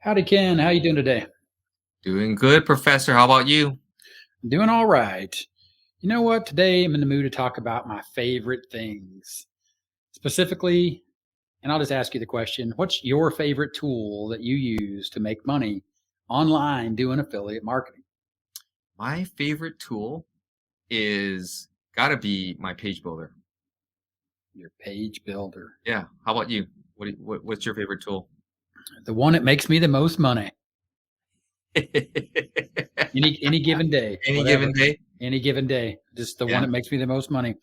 Howdy, Ken. How you doing today? Doing good, Professor. How about you? Doing all right. You know what? Today I'm in the mood to talk about my favorite things. Specifically, and I'll just ask you the question, what's your favorite tool that you use to make money online doing affiliate marketing? My favorite tool is gotta be my page builder. Your page builder. Yeah. How about you? What's your favorite tool? The one that makes me the most money. Any Any given day, given whatever. day? Any given day. Just the one Yeah. that makes me the most money.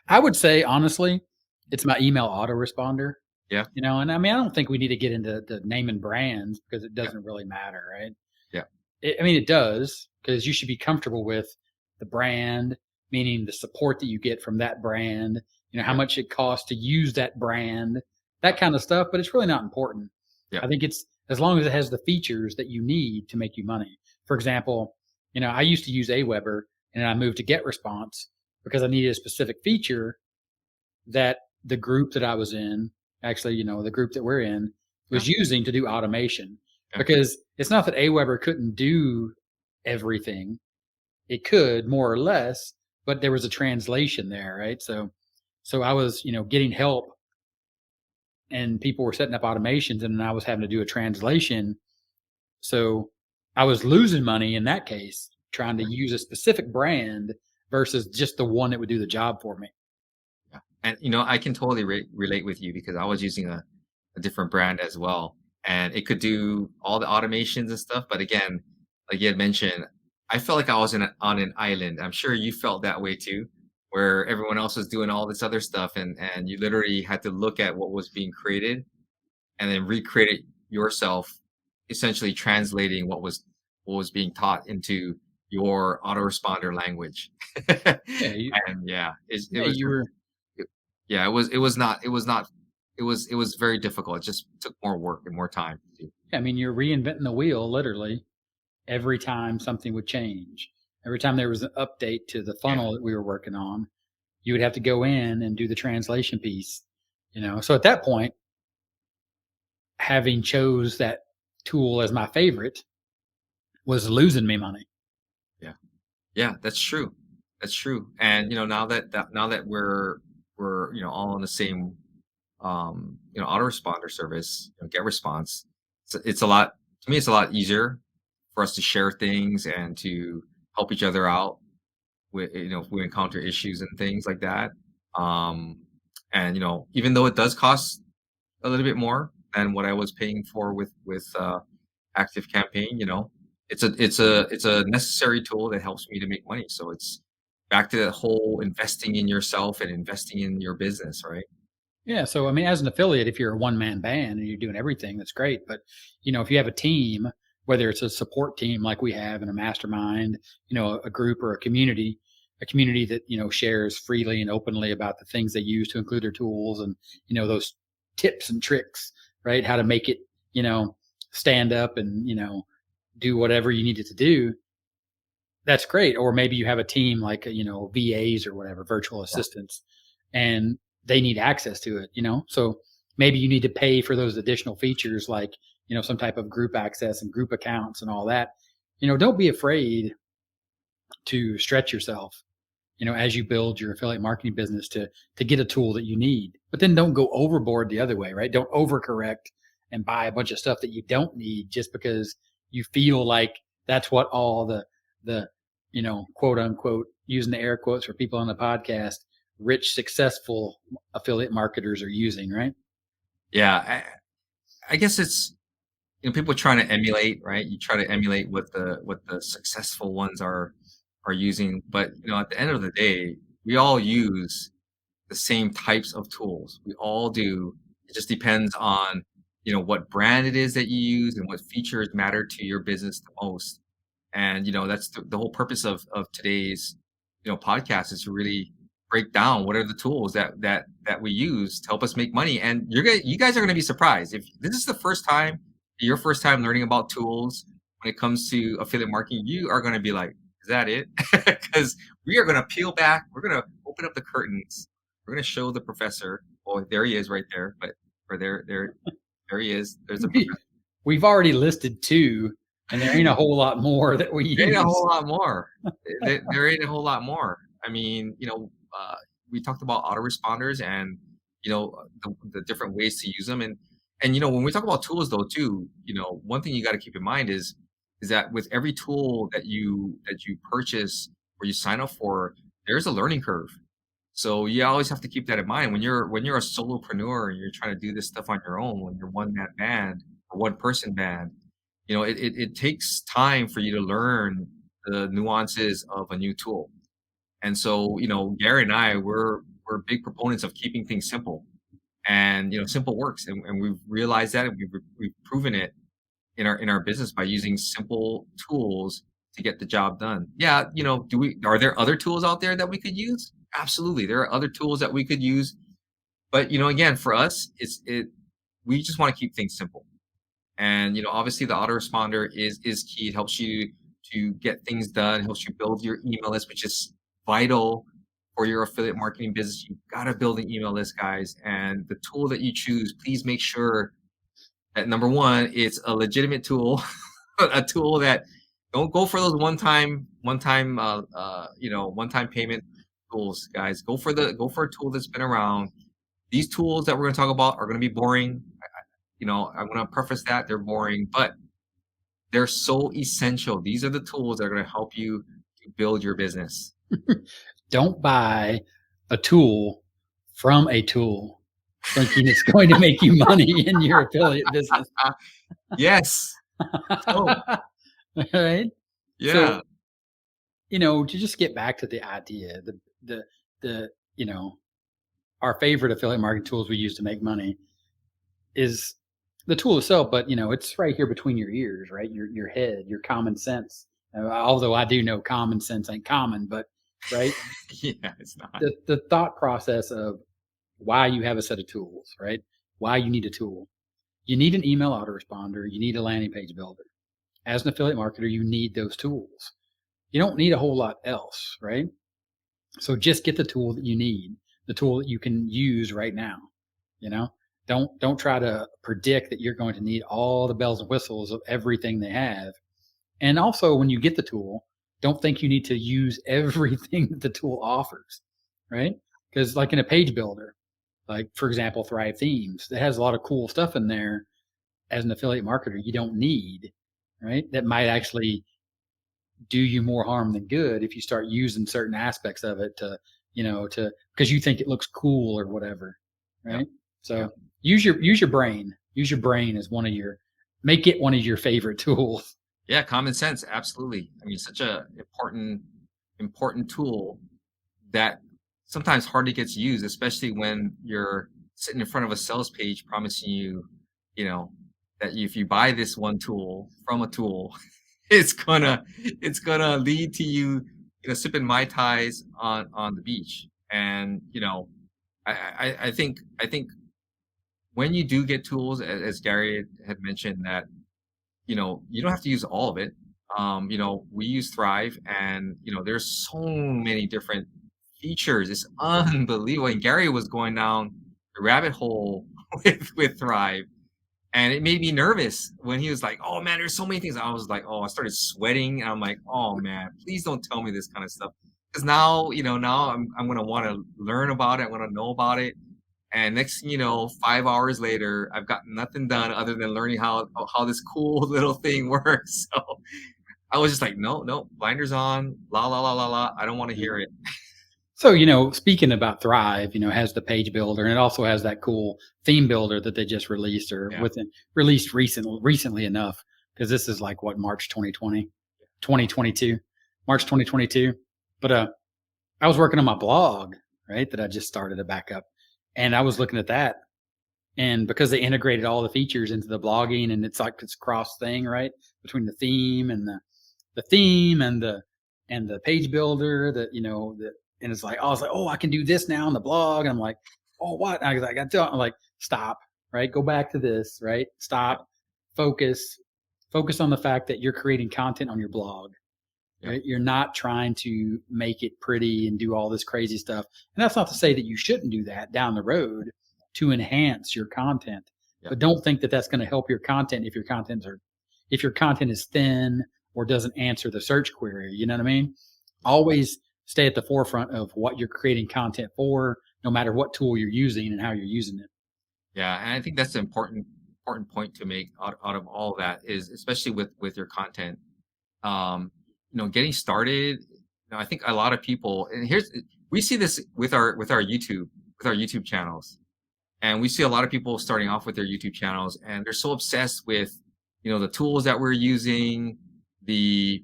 I would say honestly, it's my email autoresponder. Yeah. And I mean, I don't think we need to get into the naming brands because it Yeah. doesn't really matter, right? Yeah. I mean, it does because you should be comfortable with the brand, meaning the support that you get from that brand, how Yeah. much it costs to use that brand, Yeah. that kind of stuff, but it's really not important. Yeah. I think it's as long as it has the features that you need to make you money. For example, I used to use Aweber and I moved to GetResponse because I needed a specific feature that the group that I was in, actually, the group that we're in, Yeah. was using to do automation. Yeah. Because it's not that Aweber couldn't do everything. It could more or less, but there was a translation there, right? So I was, getting help and people were setting up automations and then I was having to do a translation. So I was losing money in that case trying to use a specific brand versus just the one that would do the job for me. Yeah. And I can totally relate with you because I was using a different brand as well, and it could do all the automations and stuff. But again, like you had mentioned, I felt like I was on an island. I'm sure you felt that way too, where everyone else was doing all this other stuff, and you literally had to look at what was being created and then recreate it yourself, essentially translating what was being taught into your autoresponder language. Yeah, you, And yeah, it yeah, was you were it yeah, it was very difficult. It just took more work and more time to do. I mean, you're reinventing the wheel literally every time something would change. Every time there was an update to the Yeah, funnel that we were working on, you would have to go in and do the translation piece. So at that point, having chose that tool as my favorite was losing me money. yeah. Yeah, that's true. That's true. And now that we're all on the same autoresponder service, get response, it's a lot to me it's a lot easier for us to share things and to help each other out with if we encounter issues and things like that. Um and even though it does cost a little bit more than what I was paying for with active campaign, it's a necessary tool that helps me to make money. So it's back to the whole investing in yourself and investing in your business, right? Yeah. So, I mean, as an affiliate, if you're a one man band and you're doing everything, that's great. But, if you have a team, whether it's a support team like we have in a mastermind, a group or a community that, shares freely and openly about the things they use to include their tools and, those tips and tricks, right? How to make it, you know, stand up and, do whatever you need it to do. That's great. Or maybe you have a team like, VAs or whatever, virtual Yeah. assistants, and they need access to it, So maybe you need to pay for those additional features like, some type of group access and group accounts and all that. Don't be afraid to stretch yourself, as you build your affiliate marketing business to get a tool that you need. But then don't go overboard the other way, right? Don't overcorrect and buy a bunch of stuff that you don't need just because you feel like that's what all the quote unquote, using the air quotes for people on the podcast, rich successful affiliate marketers are using, right? Yeah, I guess it's people trying to emulate, right? You try to emulate what the successful ones are using, but at the end of the day, we all use the same types of tools. We all do. It just depends on what brand it is that you use and what features matter to your business the most. And that's the whole purpose of today's podcast, is to really break down what are the tools that we use to help us make money. And you guys are going to be surprised if this is the first time, your first time learning about tools when it comes to affiliate marketing. You are going to be like, is that it? Because we are going to peel back, we're going to open up the curtains, we're going to show the professor. Oh, there he is right there. But or there he is, there's the professor. we've already listed 2, and there ain't a whole lot more that we There ain't a use. whole lot more. There ain't a whole lot more. I mean, we talked about autoresponders and, the different ways to use them. And, when we talk about tools though too, one thing you got to keep in mind is that with every tool that you purchase or you sign up for, there's a learning curve. So you always have to keep that in mind when you're a solopreneur and you're trying to do this stuff on your own, when you're one man band or one person band, it takes time for you to learn the nuances of a new tool. And so, Gary and I, we're big proponents of keeping things simple. And simple works, and we've realized that, and we've proven it in our business by using simple tools to get the job done. Yeah, are there other tools out there that we could use? Absolutely, there are other tools that we could use, but again, for us, we just want to keep things simple. And obviously, the autoresponder is key. It helps you to get things done. Helps you build your email list, which is vital for your affiliate marketing business. You got to build an email list, guys. And the tool that you choose, please make sure that number one, it's a legitimate tool, a tool that don't go for those one-time payment tools, guys. Go for a tool that's been around. These tools that we're going to talk about are going to be boring. I want to preface that they're boring, but they're so essential. These are the tools that are going to help you to build your business. Don't buy a tool from a tool thinking it's going to make you money in your affiliate business. Yes. Oh, Right? yeah. So, to just get back to the idea, the our favorite affiliate marketing tools we use to make money is the tool itself, but it's right here between your ears, right? Your head, your common sense. Although I do know common sense ain't common, but right, Yeah, it's not. the thought process of why you have a set of tools, right? Why you need a tool. You need an email autoresponder. You need a landing page builder. As an affiliate marketer, you need those tools. You don't need a whole lot else, right? So just get the tool that you need, the tool that you can use right now. You know, don't try to predict that you're going to need all the bells and whistles of everything they have. And also, when you get the tool, don't think you need to use everything that the tool offers, right? Because like in a page builder, like for example, Thrive Themes, that has a lot of cool stuff in there. As an affiliate marketer, you don't need, right? That might actually do you more harm than good if you start using certain aspects of it to because you think it looks cool or whatever, Yep. right? So Yep. use your brain. Use your brain as make it one of your favorite tools. Yeah, common sense, absolutely. I mean, such a important tool that sometimes hardly gets used, especially when you're sitting in front of a sales page promising you, you know, that if you buy this one tool from a tool, it's gonna lead to you, sipping mai tais on the beach. And I think when you do get tools, as Gary had mentioned, that you don't have to use all of it. We use Thrive, and there's so many different features. It's unbelievable. And Gary was going down the rabbit hole with Thrive, and it made me nervous when he was like, "Oh man, there's so many things." I was like, "Oh," I started sweating, and I'm like, "Oh man, please don't tell me this kind of stuff." Because now I'm gonna want to learn about it. I want to know about it. And next thing you know, 5 hours later, I've got nothing done other than learning how this cool little thing works. So I was just like, no, no, blinders on, la la la la la. I don't want to hear it. So, speaking about Thrive, has the page builder and it also has that cool theme builder that they just released or Yeah. within released recently enough because this is like what March 2020, 2022, March 2022. But I was working on my blog, right, that I just started to back up. And I was looking at that. And because they integrated all the features into the blogging and it's like this cross thing, right, between the theme and the theme and the page builder that and it's like, oh, I was like, oh, I can do this now on the blog. And I'm like, oh, what? And I got I'm like, stop, right? Go back to this, right? Yep. Stop, focus on the fact that you're creating content on your blog, Yep. right? You're not trying to make it pretty and do all this crazy stuff. And that's not to say that you shouldn't do that down the road to enhance your content. Yeah. but don't think that that's going to help your content if your content is thin or doesn't answer the search query. You know what I mean? Always stay at the forefront of what you're creating content for, no matter what tool you're using and how you're using it. Yeah, and I think that's an important point to make out of all of that is especially with your content. Getting started. I think a lot of people, and we see this with our YouTube channels, and we see a lot of people starting off with their YouTube channels, and they're so obsessed with the tools that we're using. They're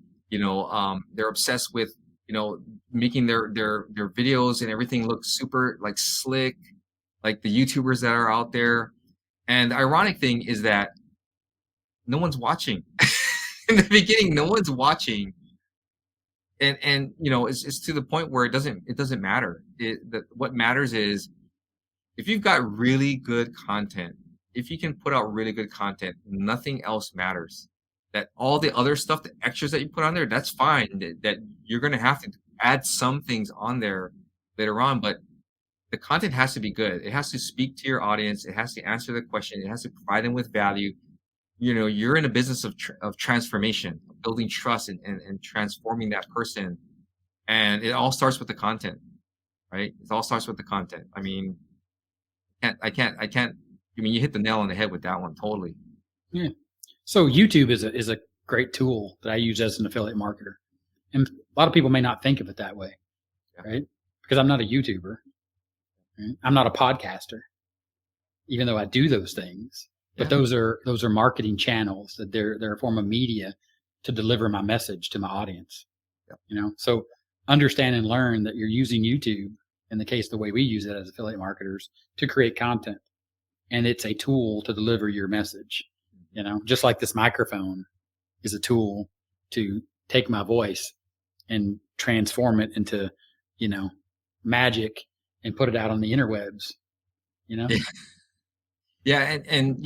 obsessed with making their videos and everything look super like slick, like the YouTubers that are out there. And the ironic thing is that no one's watching. In the beginning, no one's watching, and it's to the point where it doesn't matter. What matters is if you've got really good content, if you can put out really good content, nothing else matters. That all the other stuff, the extras that you put on there, that's fine. That you're going to have to add some things on there later on, but the content has to be good. It has to speak to your audience. It has to answer the question. It has to provide them with value. You're in a business of transformation, of building trust and transforming that person. And it all starts with the content, right? It all starts with the content. I mean, I can't. I mean, you hit the nail on the head with that one, totally. Yeah. So YouTube is a great tool that I use as an affiliate marketer. And a lot of people may not think of it that way, Yeah. right? Because I'm not a YouTuber. Right? I'm not a podcaster, even though I do those things. But Yeah. those are marketing channels that they're a form of media to deliver my message to my audience. Yeah. So understand and learn that you're using YouTube, in the case the way we use it as affiliate marketers, to create content, and it's a tool to deliver your message. Just like this microphone is a tool to take my voice and transform it into magic and put it out on the interwebs. Yeah. Yeah, and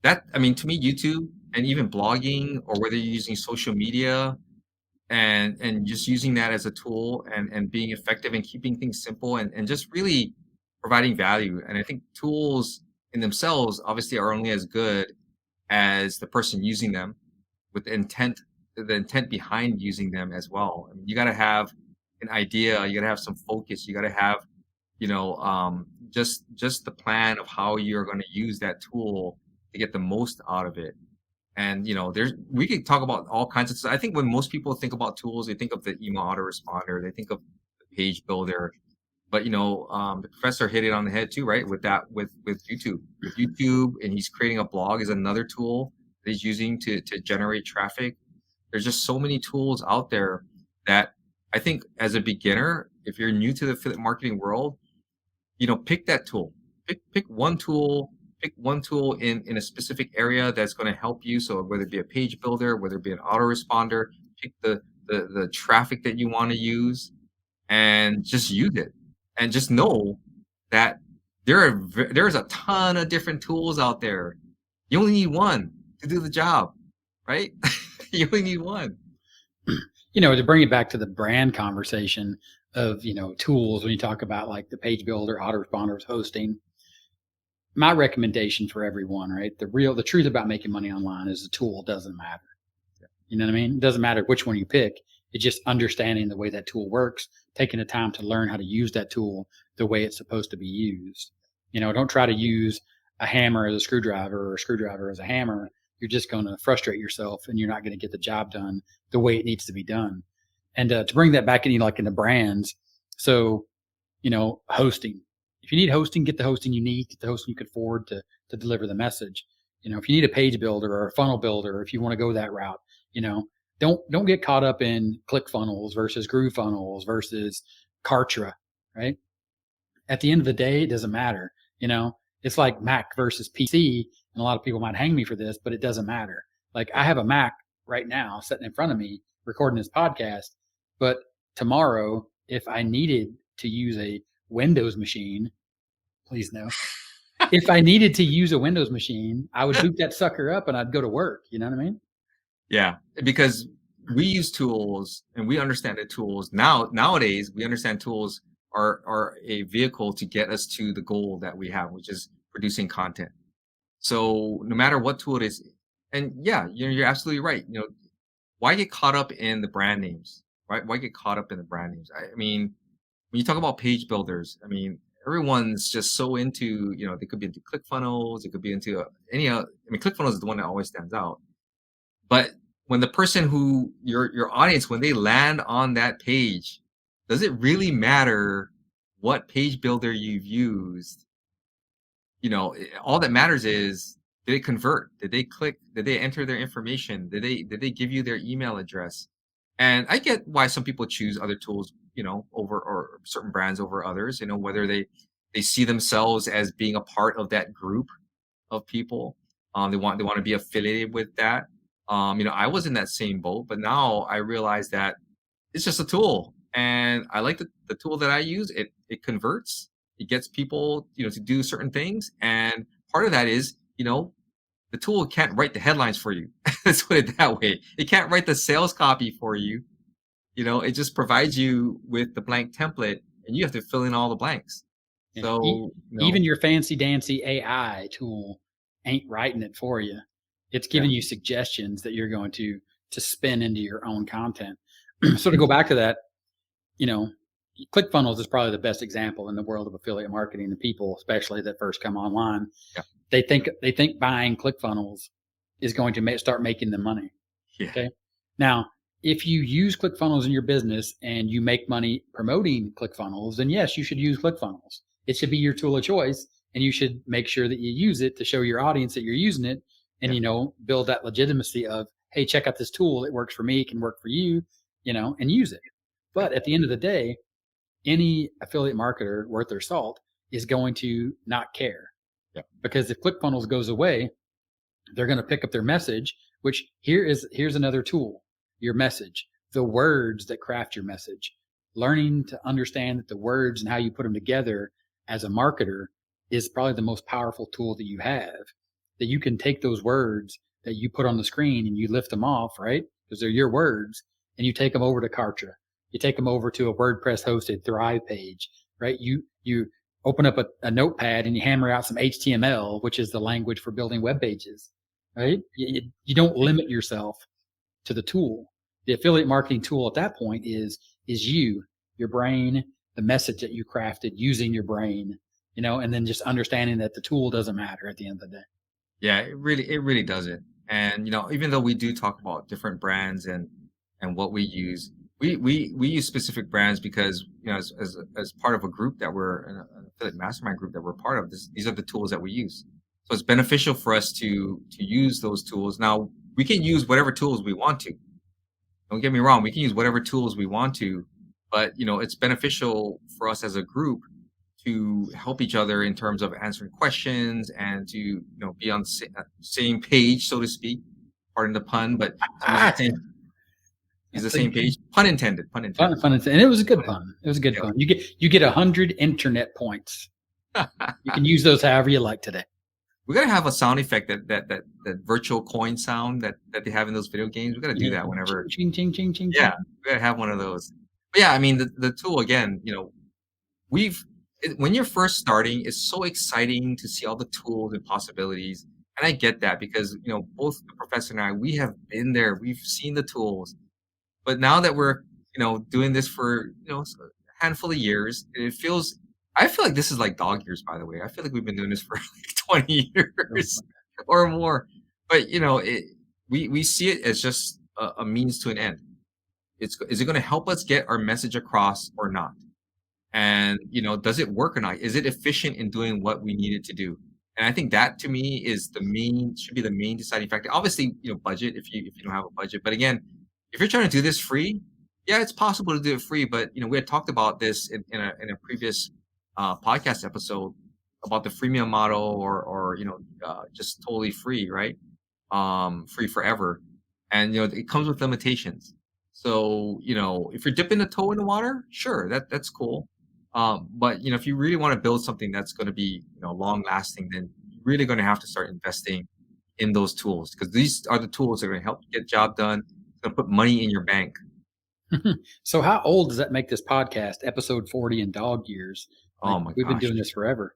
that, I mean, to me, YouTube and even blogging, or whether you're using social media and just using that as a tool and being effective and keeping things simple and just really providing value. And I think tools in themselves obviously are only as good as the person using them, with the intent behind using them as well. I mean, you got to have an idea, you got to have some focus, you got to have just the plan of how you're going to use that tool to get the most out of it. And we could talk about all kinds of stuff. I think when most people think about tools, they think of the email autoresponder, they think of the page builder. But the professor hit it on the head too, right? With YouTube, and he's creating a blog is another tool that he's using to generate traffic. There's just so many tools out there that I think as a beginner, if you're new to the affiliate marketing world, pick that tool. Pick one tool. Pick one tool in a specific area that's going to help you. So whether it be a page builder, whether it be an autoresponder, pick the traffic that you want to use, and just use it. And just know that there's a ton of different tools out there. You only need one to do the job, right? You only need one. To bring it back to the brand conversation of, tools, when you talk about like the page builder, autoresponders, hosting, my recommendation for everyone, right? The truth about making money online is the tool doesn't matter. You know what I mean? It doesn't matter which one you pick. It's just understanding the way that tool works, taking the time to learn how to use that tool the way it's supposed to be used. Don't try to use a hammer as a screwdriver or a screwdriver as a hammer. You're just going to frustrate yourself, and you're not going to get the job done the way it needs to be done. And to bring that back in, like in the brands, so hosting. If you need hosting, get the hosting you need, get the hosting you can afford to deliver the message. If you need a page builder or a funnel builder, if you want to go that route, don't get caught up in Clickfunnels versus GrooveFunnels versus Kartra, right? At the end of the day, it doesn't matter. It's like Mac versus PC, and a lot of people might hang me for this, but it doesn't matter. Like I have a Mac right now sitting in front of me recording this podcast, but tomorrow, if I needed to use a Windows machine, please no. If I needed to use a Windows machine, I would boot that sucker up and I'd go to work. You know what I mean? Yeah, because we use tools and we understand the tools. Nowadays, we understand tools are a vehicle to get us to the goal that we have, which is producing content. So no matter what tool it is, and yeah, you're absolutely right. Why get caught up in the brand names? Right? Why get caught up in the brand names? I mean, when you talk about page builders, I mean, everyone's just so into, they could be into ClickFunnels, it could be into any, I mean, ClickFunnels is the one that always stands out. But when the person who your audience, when they land on that page, does it really matter what page builder you've used? All that matters is, did it convert? Did they click? Did they enter their information? Did they give you their email address? And I get why some people choose other tools, over or certain brands over others, whether they see themselves as being a part of that group of people. They want to be affiliated with that. I was in that same boat, but now I realize that it's just a tool, and I like the tool that I use. It converts. It gets people, to do certain things, and part of that is, the tool can't write the headlines for you. Let's put it that way. It can't write the sales copy for you. It just provides you with the blank template, and you have to fill in all the blanks. Yeah. So, Even your fancy dancy AI tool ain't writing it for you. It's yeah, giving you suggestions that you're going to spin into your own content. So to go back to that, you know, ClickFunnels is probably the best example in the world of affiliate marketing. The people, especially that first come online, yeah, they think buying ClickFunnels is going to start making them money. yeah, Okay. Now, if you use ClickFunnels in your business and you make money promoting ClickFunnels, then yes, you should use ClickFunnels. It should be your tool of choice, and you should make sure that you use it to show your audience that you're using it, and yeah, build that legitimacy of, hey, check out this tool. It works for me, can work for you, and use it. yeah, But at the end of the day, any affiliate marketer worth their salt is going to not care, yeah, because if ClickFunnels goes away, they're going to pick up their message, which here's another tool. Your message, the words that craft your message, learning to understand that the words and how you put them together as a marketer is probably the most powerful tool that you have. That you can take those words that you put on the screen and you lift them off, right? Because they're your words, and you take them over to Kartra. You take them over to a WordPress hosted Thrive page, right? You open up a notepad and you hammer out some HTML, which is the language for building web pages, right? You don't limit yourself to the tool. The affiliate marketing tool at that point is your brain, the message that you crafted using your brain, and then just understanding that the tool doesn't matter at the end of the day. yeah. It really doesn't. And even though we do talk about different brands and what we use, we use specific brands because as part of a group that we're an affiliate mastermind group that we're part of. These are the tools that we use. So it's beneficial for us to use those tools. Now we can use whatever tools we want to. Don't get me wrong, we can use whatever tools we want to, but it's beneficial for us as a group to help each other in terms of answering questions and to be on the same page, so to speak. Pardon the pun, but to use the Ah, same page. Pun intended. Pun intended. fun, and it was a good Pun pun. It was a good intended. pun. You get 100 internet points. Yeah. You can use those however you like today. We gotta have a sound effect that virtual coin sound that they have in those video games. We gotta do Yeah. that whenever. Ching, ching, ching, ching, ching. Yeah, we gotta have one of those. But yeah, I mean the tool again. We've when you're first starting, it's so exciting to see all the tools and possibilities. And I get that because, both the professor and I, we have been there. We've seen the tools. But now that we're, doing this for, a handful of years, I feel like this is like dog years, by the way. I feel like we've been doing this for like 20 years or more. But, we see it as just a means to an end. Is it going to help us get our message across or not? And, does it work or not? Is it efficient in doing what we need it to do? And I think that to me should be the main deciding factor. Obviously, budget if you don't have a budget. But again, if you're trying to do this free, yeah, it's possible to do it free. But we had talked about this in a previous podcast episode about the freemium model or just totally free, right? Free forever. And it comes with limitations. So, if you're dipping a toe in the water, sure, that's cool. But if you really want to build something that's going to be long lasting, then you're really going to have to start investing in those tools because these are the tools that are going to help you get the job done. It's going to put money in your bank. So how old does that make this podcast? Episode 40 in dog years. Like Oh my we've been gosh. doing this forever.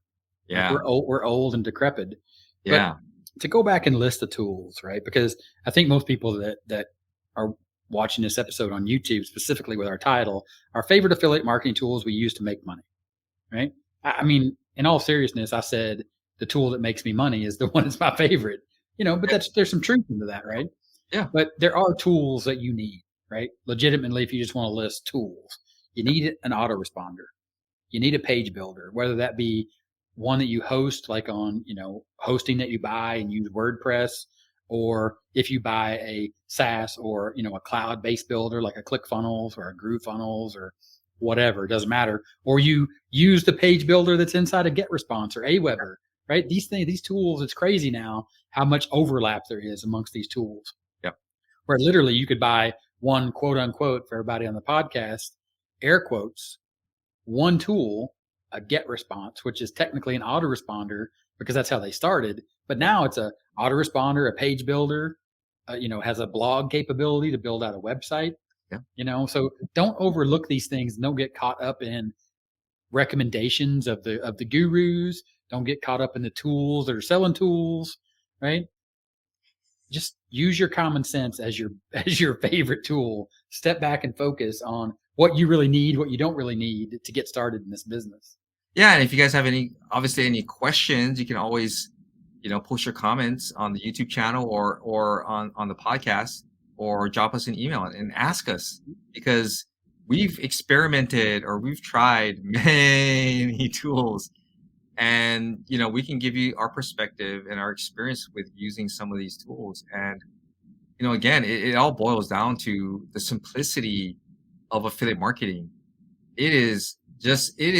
Like Yeah. we're old and decrepit. But Yeah. to go back and list the tools, right? Because I think most people that are watching this episode on YouTube, specifically with our title, our favorite affiliate marketing tools we use to make money, right? I mean, in all seriousness, I said the tool that makes me money is the one that's my favorite, but there's some truth into that, right? Yeah. But there are tools that you need, right? Legitimately, if you just want to list tools, you need an autoresponder. You need a page builder, whether that be one that you host, like on, hosting that you buy and use WordPress, or if you buy a SaaS or, a cloud based builder like a Clickfunnels or a GrooveFunnels or whatever, it doesn't matter. Or you use the page builder that's inside of GetResponse or Aweber, right? These tools, it's crazy now how much overlap there is amongst these tools. Yep. Where literally you could buy one, quote unquote, for everybody on the podcast, air quotes, one tool, a GetResponse, which is technically an autoresponder because that's how they started. But now it's a autoresponder, a page builder, has a blog capability to build out a website. Yeah. So don't overlook these things. Don't get caught up in recommendations of the gurus. Don't get caught up in the tools that are selling tools, right? Just use your common sense as your as your favorite tool. Step back and focus on what you really need, what you don't really need to get started in this business. Yeah, and if you guys have any questions, you can always, post your comments on the YouTube channel or on the podcast, or drop us an email and ask us, because we've experimented or we've tried many tools, and we can give you our perspective and our experience with using some of these tools. And again, it all boils down to the simplicity of affiliate marketing. It is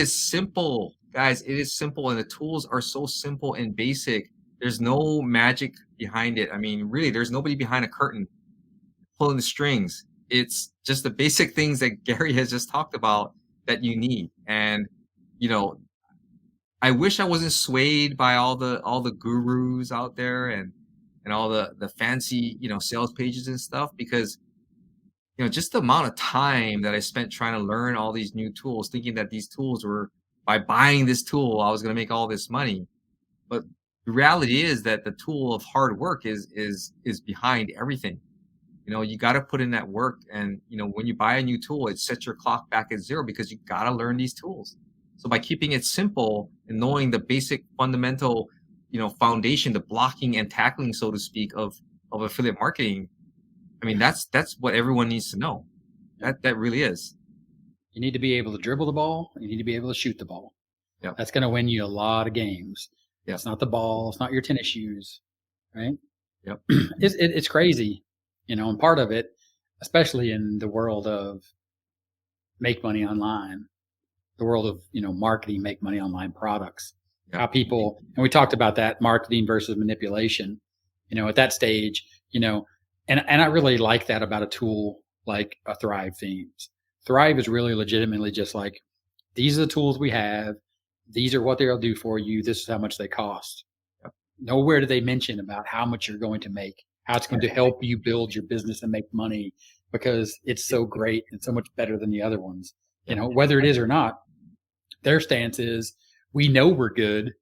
simple, guys. It is simple, and the tools are so simple and basic. There's no magic behind it. I mean, really, there's nobody behind a curtain pulling the strings. It's just the basic things that Gary has just talked about that you need. And you know, I wish I wasn't swayed by all the gurus out there, and all the fancy sales pages and stuff, because just the amount of time that I spent trying to learn all these new tools, thinking that these tools were, by buying this tool, I was going to make all this money. But the reality is that the tool of hard work is behind everything. You got to put in that work, and when you buy a new tool, it sets your clock back at zero, because you got to learn these tools. So by keeping it simple and knowing the basic fundamental, foundation, the blocking and tackling, so to speak, of affiliate marketing, I mean, that's what everyone needs to know. That really is. You need to be able to dribble the ball. You need to be able to shoot the ball. Yep. That's going to win you a lot of games. Yep. It's not the ball. It's not your tennis shoes, right? Yep. It's crazy, and part of it, especially in the world of make money online, the world of, marketing, make money online products, Yep. how people, and we talked about that, marketing versus manipulation, at that stage, and I really like that about a tool like a Thrive Themes. Thrive is really legitimately just like, these are the tools we have. These are what they'll do for you. This is how much they cost. Yep. Nowhere do they mention about how much you're going to make, how it's going to help you build your business and make money, because it's so great and so much better than the other ones. Whether it is or not, their stance is, we know we're good.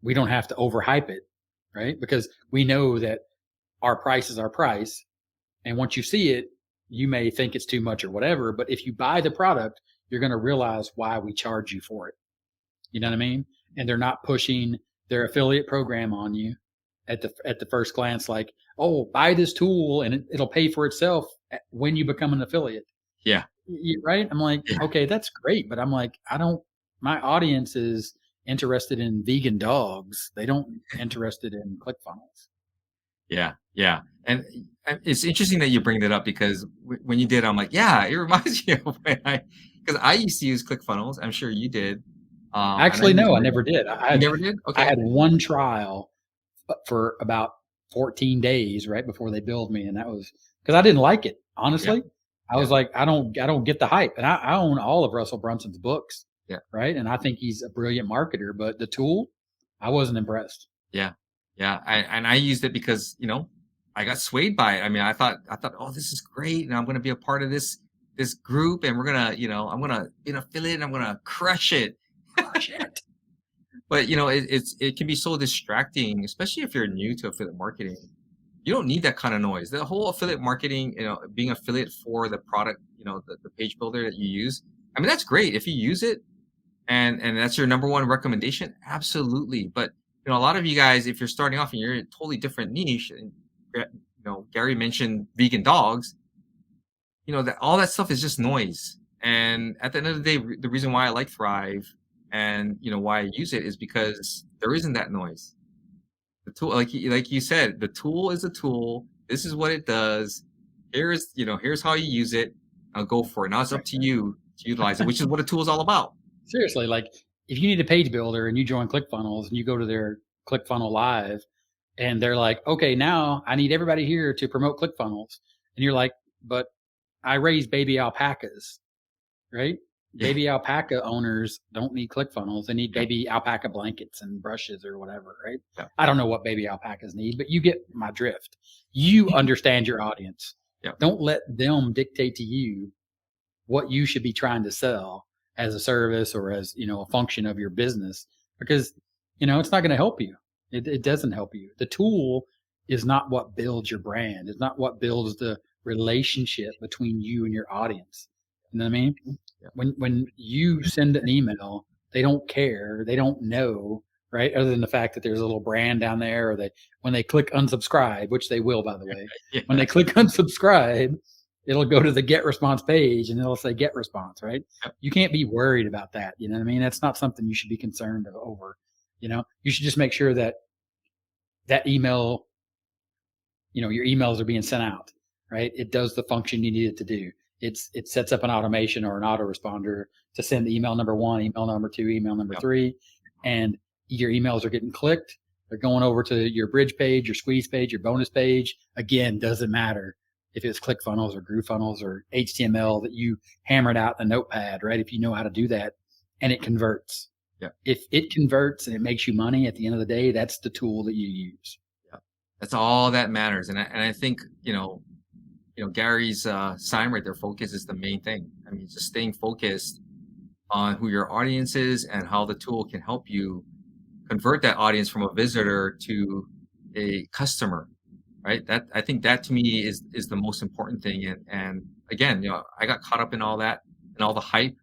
We don't have to overhype it, right? Because we know that our price is our price. And once you see it, you may think it's too much or whatever. But if you buy the product, you're going to realize why we charge you for it. You know what I mean? And they're not pushing their affiliate program on you at the first glance, like, oh, buy this tool and it'll pay for itself when you become an affiliate. Yeah. Right? I'm like, Yeah. okay, that's great. But I'm like, my audience is interested in vegan dogs. They don't interested in ClickFunnels. Yeah. Yeah. And it's interesting that you bring that up, because when you did, I'm like, yeah, it reminds me of because I used to use ClickFunnels. I'm sure you did. And I Actually, used no, I never did. You never did? I Okay. had one trial for about 14 days right before they billed me, and that was because I didn't like it. Yeah. Honestly, I Yeah. was like, I don't get the hype, and I own all of Russell Brunson's books, Yeah. right? And I think he's a brilliant marketer, but the tool, I wasn't impressed. Yeah. Yeah. And I used it because, I got swayed by it. I mean, I thought, oh, this is great, and I'm going to be a part of this group, and we're gonna, I'm gonna be an affiliate, and I'm gonna crush it. Crush it. But it can be so distracting, especially if you're new to affiliate marketing. You don't need that kind of noise. The whole affiliate marketing, being affiliate for the product, the page builder that you use. I mean, that's great if you use it and that's your number one recommendation. Absolutely. But a lot of you guys, if you're starting off and you're in a totally different niche, and Gary mentioned vegan dogs, that all that stuff is just noise. And at the end of the day, the reason why I like Thrive and why I use it is because there isn't that noise. The tool, like you said, the tool is a tool. This is what it does. Here's how you use it. I'll go for it. Now it's up to you to utilize it, which is what a tool is all about. Seriously, like if you need a page builder and you join ClickFunnels and you go to their ClickFunnel Live and they're like, okay, now I need everybody here to promote ClickFunnels. And you're like, but I raise baby alpacas, right? Yeah. Baby alpaca owners don't need ClickFunnels. They need baby alpaca blankets and brushes or whatever, right? Yeah. I don't know what baby alpacas need, but you get my drift. You understand your audience. Yeah. Don't let them dictate to you what you should be trying to sell as a service or as, a function of your business, because, it's not going to help you. It doesn't help you. The tool is not what builds your brand. It's not what builds the relationship between you and your audience. You know what I mean? Yeah. When you send an email, they don't care. They don't know, right? Other than the fact that there's a little brand down there, or when they click unsubscribe, which they will, by the way, Yeah. when they click unsubscribe, it'll go to the get response page and it'll say get response, right? Yep. You can't be worried about that. You know what I mean? That's not something you should be concerned over. You should just make sure that email, your emails are being sent out, right? It does the function you need it to do. It sets up an automation or an autoresponder to send email number 1, email number 2, email number 3, and your emails are getting clicked. They're going over to your bridge page, your squeeze page, your bonus page. Again, doesn't matter if it's ClickFunnels or GrooveFunnels or HTML that you hammered out in the notepad, right? If you know how to do that and it converts. Yeah. If it converts and it makes you money at the end of the day, that's the tool that you use. Yeah. That's all that matters. And I think, Gary's sign right there, focus is the main thing. I mean, just staying focused on who your audience is and how the tool can help you convert that audience from a visitor to a customer, right? I think that to me is the most important thing. And again, I got caught up in all that and all the hype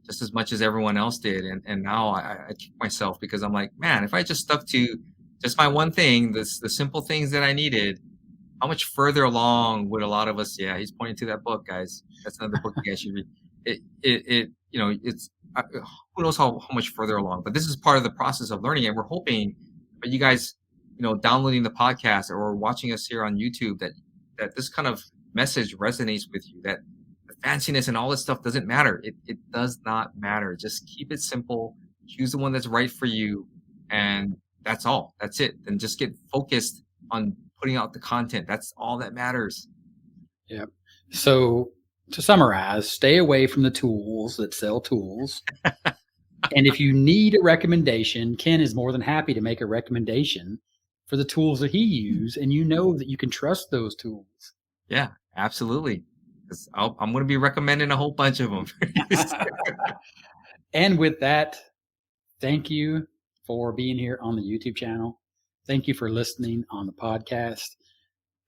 just as much as everyone else did. And now I kick myself because I'm like, man, if I just stuck to just my one thing, the simple things that I needed, how much further along would a lot of us? Yeah, he's pointing to that book, guys. That's another book you guys should read. It's who knows how much further along, but this is part of the process of learning, and we're hoping that you guys, downloading the podcast or watching us here on YouTube, that this kind of message resonates with you. That the fanciness and all this stuff doesn't matter. It does not matter. Just keep it simple. Choose the one that's right for you, and that's all. That's it. And just get focused on putting out the content. That's all that matters. Yeah. So to summarize, stay away from the tools that sell tools. And if you need a recommendation, Ken is more than happy to make a recommendation for the tools that he uses, and that you can trust those tools. Yeah, absolutely. I'm going to be recommending a whole bunch of them. And with that, thank you for being here on the YouTube channel. Thank you for listening on the podcast.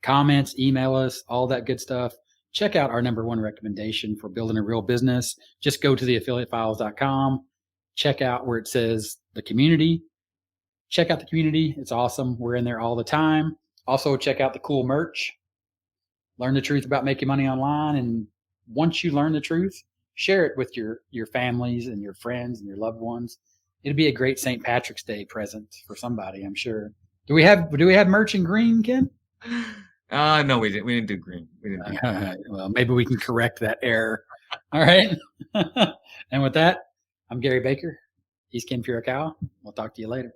Comments, email us, all that good stuff. Check out our number one recommendation for building a real business. Just go to theaffiliatefiles.com. Check out where it says the community. Check out the community. It's awesome. We're in there all the time. Also, check out the cool merch. Learn the truth about making money online. And once you learn the truth, share it with your families and your friends and your loved ones. It'd be a great St. Patrick's Day present for somebody, I'm sure. Do we have merch in green, Ken? No, we didn't. We didn't do green. All right. Well, maybe we can correct that error. All right. And with that, I'm Gary Baker. He's Ken Furukawa. We'll talk to you later.